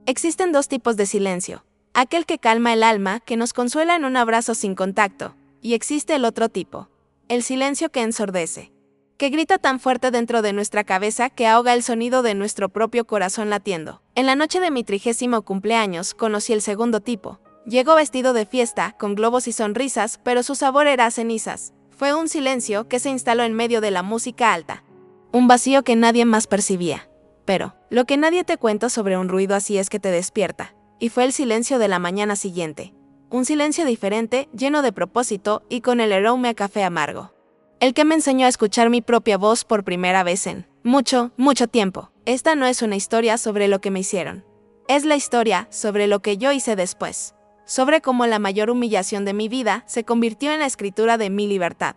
Existen dos tipos de silencio. Aquel que calma el alma, que nos consuela en un abrazo sin contacto, y existe el otro tipo. El silencio que ensordece, que grita tan fuerte dentro de nuestra cabeza que ahoga el sonido de nuestro propio corazón latiendo. En la noche de mi 30º cumpleaños conocí el segundo tipo. Llegó vestido de fiesta, con globos y sonrisas, pero su sabor era a cenizas. Fue un silencio que se instaló en medio de la música alta. Un vacío que nadie más percibía. Pero, lo que nadie te cuenta sobre un ruido así es que te despierta. Y fue el silencio de la mañana siguiente. Un silencio diferente, lleno de propósito y con el aroma a café amargo. El que me enseñó a escuchar mi propia voz por primera vez en mucho tiempo. Esta no es una historia sobre lo que me hicieron. Es la historia sobre lo que yo hice después. Sobre cómo la mayor humillación de mi vida se convirtió en la escritura de mi libertad.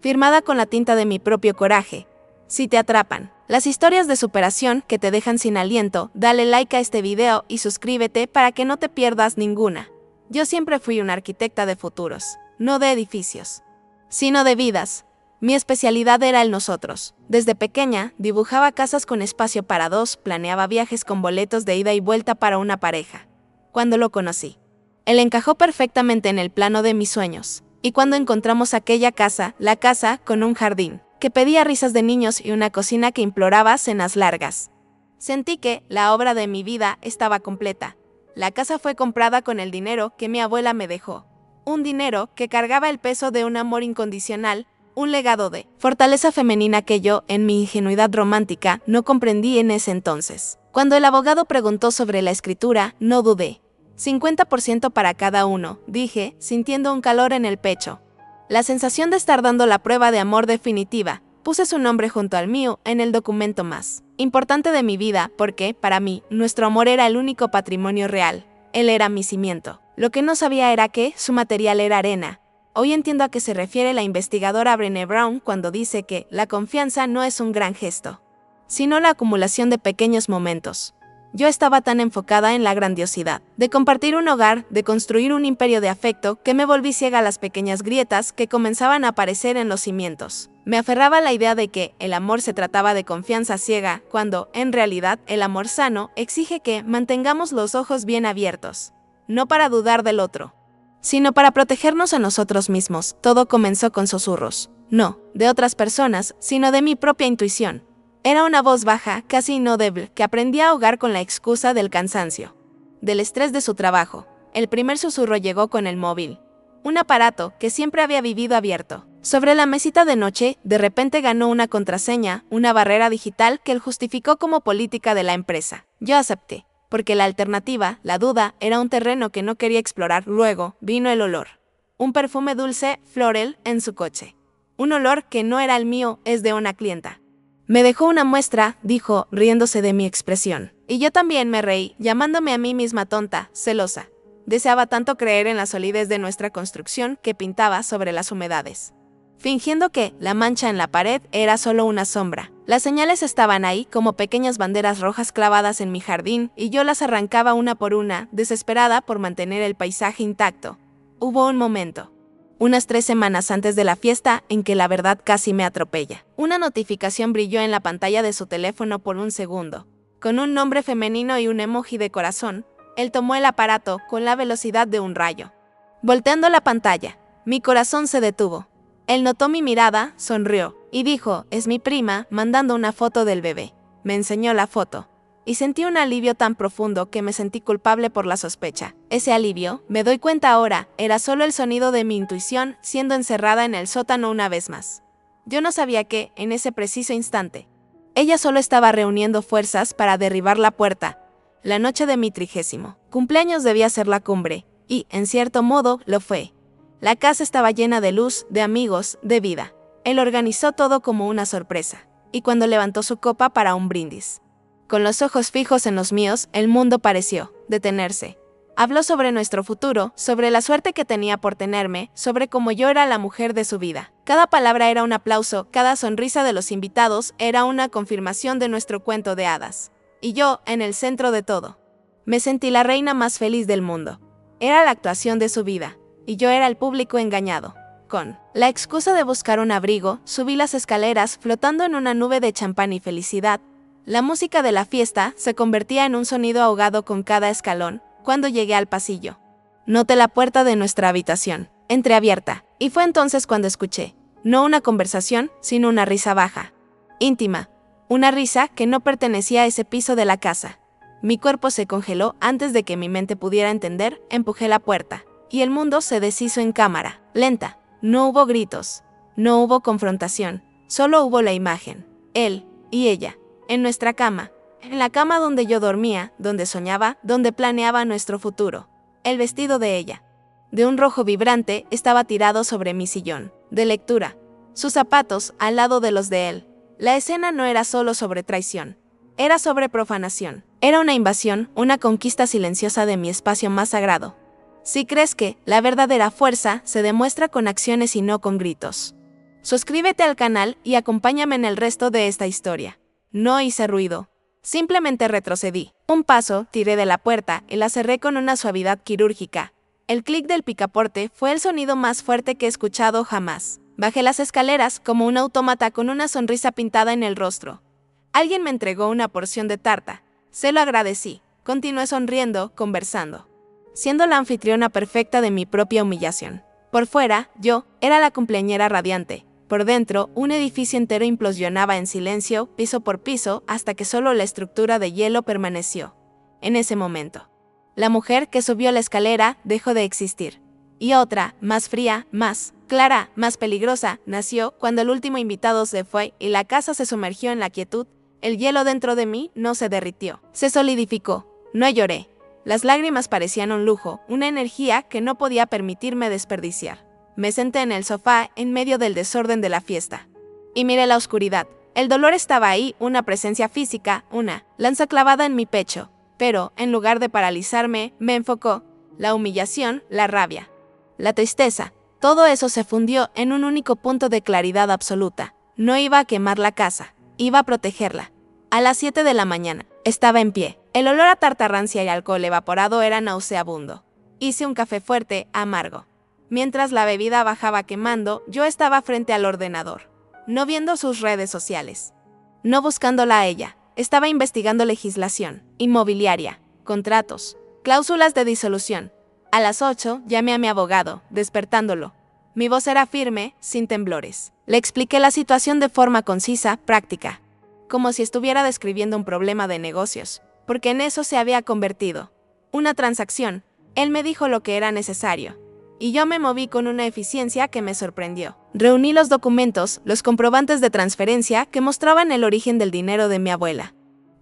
Firmada con la tinta de mi propio coraje. Si te atrapan las historias de superación que te dejan sin aliento, dale like a este video y suscríbete para que no te pierdas ninguna. Yo siempre fui una arquitecta de futuros, no de edificios, sino de vidas. Mi especialidad era el nosotros. Desde pequeña, dibujaba casas con espacio para dos, planeaba viajes con boletos de ida y vuelta para una pareja. Cuando lo conocí, él encajó perfectamente en el plano de mis sueños. Y cuando encontramos aquella casa, la casa con un jardín, que pedía risas de niños y una cocina que imploraba cenas largas, sentí que la obra de mi vida estaba completa. La casa fue comprada con el dinero que mi abuela me dejó. Un dinero que cargaba el peso de un amor incondicional, un legado de fortaleza femenina que yo, en mi ingenuidad romántica, no comprendí en ese entonces. Cuando el abogado preguntó sobre la escritura, no dudé. 50% para cada uno, dije, sintiendo un calor en el pecho. La sensación de estar dando la prueba de amor definitiva. Puse su nombre junto al mío en el documento más importante de mi vida porque, para mí, nuestro amor era el único patrimonio real. Él era mi cimiento. Lo que no sabía era que su material era arena. Hoy entiendo a qué se refiere la investigadora Brené Brown cuando dice que la confianza no es un gran gesto, sino la acumulación de pequeños momentos. Yo estaba tan enfocada en la grandiosidad de compartir un hogar, de construir un imperio de afecto, que me volví ciega a las pequeñas grietas que comenzaban a aparecer en los cimientos. Me aferraba a la idea de que el amor se trataba de confianza ciega, cuando, en realidad, el amor sano exige que mantengamos los ojos bien abiertos. No para dudar del otro, sino para protegernos a nosotros mismos. Todo comenzó con susurros. No de otras personas, sino de mi propia intuición. Era una voz baja, casi inaudible, que aprendí a ahogar con la excusa del cansancio, del estrés de su trabajo. El primer susurro llegó con el móvil, un aparato que siempre había vivido abierto. Sobre la mesita de noche, de repente ganó una contraseña, una barrera digital que él justificó como política de la empresa. Yo acepté, porque la alternativa, la duda, era un terreno que no quería explorar. Luego vino el olor. Un perfume dulce, floral, en su coche. Un olor que no era el mío, es de una clienta. Me dejó una muestra, dijo, riéndose de mi expresión. Y yo también me reí, llamándome a mí misma tonta, celosa. Deseaba tanto creer en la solidez de nuestra construcción que pintaba sobre las humedades, fingiendo que la mancha en la pared era solo una sombra. Las señales estaban ahí como pequeñas banderas rojas clavadas en mi jardín y yo las arrancaba una por una, desesperada por mantener el paisaje intacto. Hubo un momento, unas 3 semanas antes de la fiesta, en que la verdad casi me atropella. Una notificación brilló en la pantalla de su teléfono por un segundo. Con un nombre femenino y un emoji de corazón, él tomó el aparato con la velocidad de un rayo. Volteando la pantalla, mi corazón se detuvo. Él notó mi mirada, sonrió, y dijo, es mi prima, mandando una foto del bebé. Me enseñó la foto. Y sentí un alivio tan profundo que me sentí culpable por la sospecha. Ese alivio, me doy cuenta ahora, era solo el sonido de mi intuición siendo encerrada en el sótano una vez más. Yo no sabía que, en ese preciso instante, ella solo estaba reuniendo fuerzas para derribar la puerta. La noche de mi 30º cumpleaños debía ser la cumbre, y, en cierto modo, lo fue. La casa estaba llena de luz, de amigos, de vida. Él organizó todo como una sorpresa, y cuando levantó su copa para un brindis, con los ojos fijos en los míos, el mundo pareció detenerse. Habló sobre nuestro futuro, sobre la suerte que tenía por tenerme, sobre cómo yo era la mujer de su vida. Cada palabra era un aplauso, cada sonrisa de los invitados era una confirmación de nuestro cuento de hadas. Y yo, en el centro de todo, me sentí la reina más feliz del mundo. Era la actuación de su vida, y yo era el público engañado. Con la excusa de buscar un abrigo, subí las escaleras flotando en una nube de champán y felicidad. La música de la fiesta se convertía en un sonido ahogado con cada escalón cuando llegué al pasillo. Noté la puerta de nuestra habitación, entreabierta, y fue entonces cuando escuché, no una conversación, sino una risa baja, íntima, una risa que no pertenecía a ese piso de la casa. Mi cuerpo se congeló antes de que mi mente pudiera entender, empujé la puerta, y el mundo se deshizo en cámara, lenta. No hubo gritos, no hubo confrontación, solo hubo la imagen, él y ella, en nuestra cama, en la cama donde yo dormía, donde soñaba, donde planeaba nuestro futuro. El vestido de ella, de un rojo vibrante, estaba tirado sobre mi sillón, de lectura, sus zapatos al lado de los de él. La escena no era solo sobre traición, era sobre profanación. Era una invasión, una conquista silenciosa de mi espacio más sagrado. Si crees que la verdadera fuerza se demuestra con acciones y no con gritos. Suscríbete al canal y acompáñame en el resto de esta historia. No hice ruido. Simplemente retrocedí. Un paso, tiré de la puerta y la cerré con una suavidad quirúrgica. El clic del picaporte fue el sonido más fuerte que he escuchado jamás. Bajé las escaleras como un autómata con una sonrisa pintada en el rostro. Alguien me entregó una porción de tarta. Se lo agradecí. Continué sonriendo, conversando, siendo la anfitriona perfecta de mi propia humillación. Por fuera, yo era la cumpleañera radiante. Por dentro, un edificio entero implosionaba en silencio, piso por piso, hasta que solo la estructura de hielo permaneció. En ese momento, la mujer que subió la escalera dejó de existir. Y otra, más fría, más clara, más peligrosa, nació cuando el último invitado se fue y la casa se sumergió en la quietud. El hielo dentro de mí no se derritió, se solidificó. No lloré. Las lágrimas parecían un lujo, una energía que no podía permitirme desperdiciar. Me senté en el sofá en medio del desorden de la fiesta. Y miré la oscuridad. El dolor estaba ahí, una presencia física, una lanza clavada en mi pecho. Pero, en lugar de paralizarme, me enfocó. La humillación, la rabia, la tristeza. Todo eso se fundió en un único punto de claridad absoluta. No iba a quemar la casa. Iba a protegerla. A las 7 de la mañana, estaba en pie. El olor a tarta rancia y alcohol evaporado era nauseabundo. Hice un café fuerte, amargo. Mientras la bebida bajaba quemando, yo estaba frente al ordenador, no viendo sus redes sociales, no buscándola a ella. Estaba investigando legislación, inmobiliaria, contratos, cláusulas de disolución. A las 8 llamé a mi abogado, despertándolo. Mi voz era firme, sin temblores. Le expliqué la situación de forma concisa, práctica, como si estuviera describiendo un problema de negocios, porque en eso se había convertido. Una transacción. Él me dijo lo que era necesario, y yo me moví con una eficiencia que me sorprendió. Reuní los documentos, los comprobantes de transferencia que mostraban el origen del dinero de mi abuela.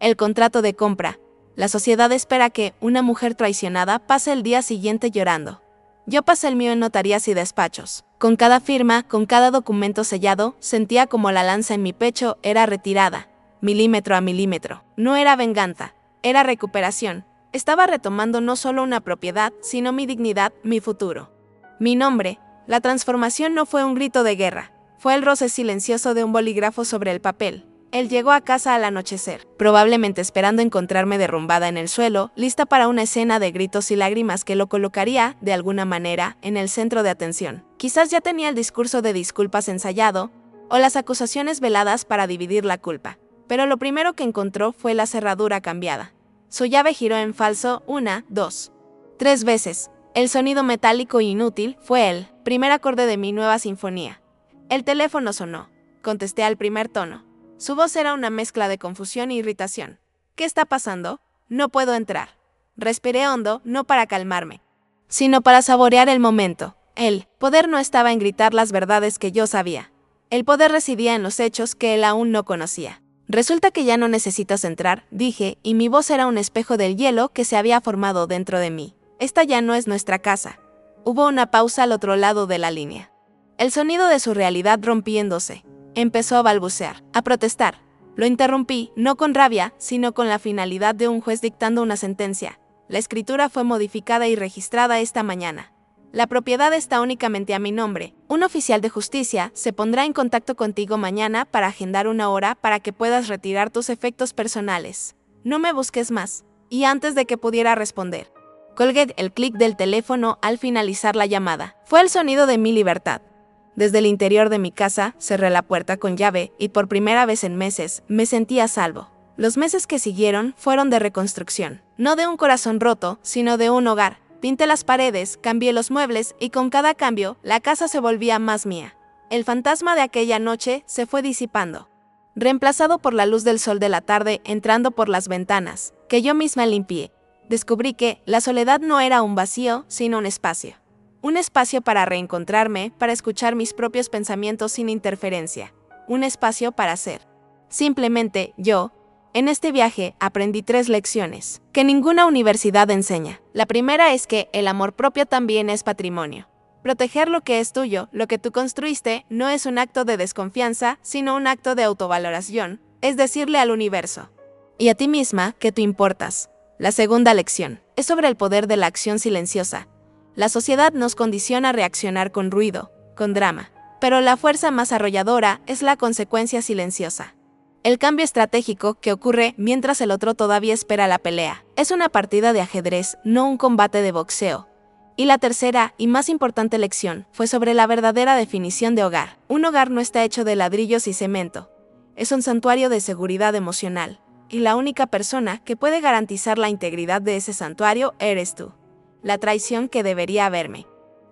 El contrato de compra. La sociedad espera que una mujer traicionada pase el día siguiente llorando. Yo pasé el mío en notarías y despachos. Con cada firma, con cada documento sellado, sentía como la lanza en mi pecho era retirada, milímetro a milímetro. No era venganza, era recuperación. Estaba retomando no solo una propiedad, sino mi dignidad, mi futuro. Mi nombre. La transformación no fue un grito de guerra, fue el roce silencioso de un bolígrafo sobre el papel. Él llegó a casa al anochecer, probablemente esperando encontrarme derrumbada en el suelo, lista para una escena de gritos y lágrimas que lo colocaría, de alguna manera, en el centro de atención. Quizás ya tenía el discurso de disculpas ensayado, o las acusaciones veladas para dividir la culpa. Pero lo primero que encontró fue la cerradura cambiada. Su llave giró en falso 1, 2, 3 veces. El sonido metálico e inútil fue el primer acorde de mi nueva sinfonía. El teléfono sonó. Contesté al primer tono. Su voz era una mezcla de confusión e irritación. ¿Qué está pasando? No puedo entrar. Respiré hondo, no para calmarme, sino para saborear el momento. El poder no estaba en gritar las verdades que yo sabía. El poder residía en los hechos que él aún no conocía. Resulta que ya no necesitas entrar, dije, y mi voz era un espejo del hielo que se había formado dentro de mí. Esta ya no es nuestra casa. Hubo una pausa al otro lado de la línea. El sonido de su realidad rompiéndose. Empezó a balbucear, a protestar. Lo interrumpí, no con rabia, sino con la finalidad de un juez dictando una sentencia. La escritura fue modificada y registrada esta mañana. La propiedad está únicamente a mi nombre. Un oficial de justicia se pondrá en contacto contigo mañana para agendar una hora para que puedas retirar tus efectos personales. No me busques más. Y antes de que pudiera responder, colgué el clic del teléfono al finalizar la llamada. Fue el sonido de mi libertad. Desde el interior de mi casa, cerré la puerta con llave y por primera vez en meses me sentí a salvo. Los meses que siguieron fueron de reconstrucción, no de un corazón roto, sino de un hogar. Pinté las paredes, cambié los muebles y con cada cambio, la casa se volvía más mía. El fantasma de aquella noche se fue disipando, reemplazado por la luz del sol de la tarde entrando por las ventanas, que yo misma limpié. Descubrí que la soledad no era un vacío, sino un espacio. Un espacio para reencontrarme, para escuchar mis propios pensamientos sin interferencia. Un espacio para ser. Simplemente yo. En este viaje aprendí 3 lecciones que ninguna universidad enseña. La primera es que el amor propio también es patrimonio. Proteger lo que es tuyo, lo que tú construiste, no es un acto de desconfianza, sino un acto de autovaloración, es decirle al universo y a ti misma que tú importas. La segunda lección es sobre el poder de la acción silenciosa. La sociedad nos condiciona a reaccionar con ruido, con drama, pero la fuerza más arrolladora es la consecuencia silenciosa. El cambio estratégico que ocurre mientras el otro todavía espera la pelea. Es una partida de ajedrez, no un combate de boxeo. Y la tercera y más importante lección fue sobre la verdadera definición de hogar. Un hogar no está hecho de ladrillos y cemento. Es un santuario de seguridad emocional. Y la única persona que puede garantizar la integridad de ese santuario eres tú. La traición que debería haberme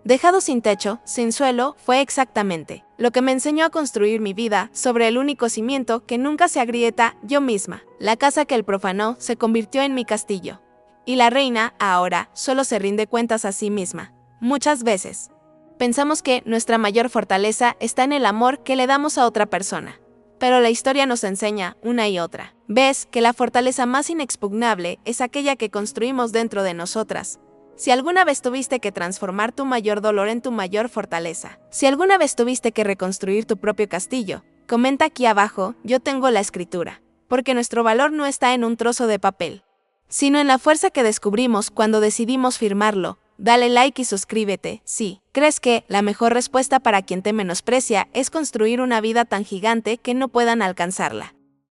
dejado sin techo, sin suelo, fue exactamente lo que me enseñó a construir mi vida sobre el único cimiento que nunca se agrieta, yo misma. La casa que él profanó se convirtió en mi castillo. Y la reina, ahora, solo se rinde cuentas a sí misma. Muchas veces pensamos que nuestra mayor fortaleza está en el amor que le damos a otra persona. Pero la historia nos enseña una y otra vez que la fortaleza más inexpugnable es aquella que construimos dentro de nosotras. Si alguna vez tuviste que transformar tu mayor dolor en tu mayor fortaleza, si alguna vez tuviste que reconstruir tu propio castillo, comenta aquí abajo, yo tengo la escritura. Porque nuestro valor no está en un trozo de papel, sino en la fuerza que descubrimos cuando decidimos firmarlo. Dale like y suscríbete, si crees que la mejor respuesta para quien te menosprecia es construir una vida tan gigante que no puedan alcanzarla.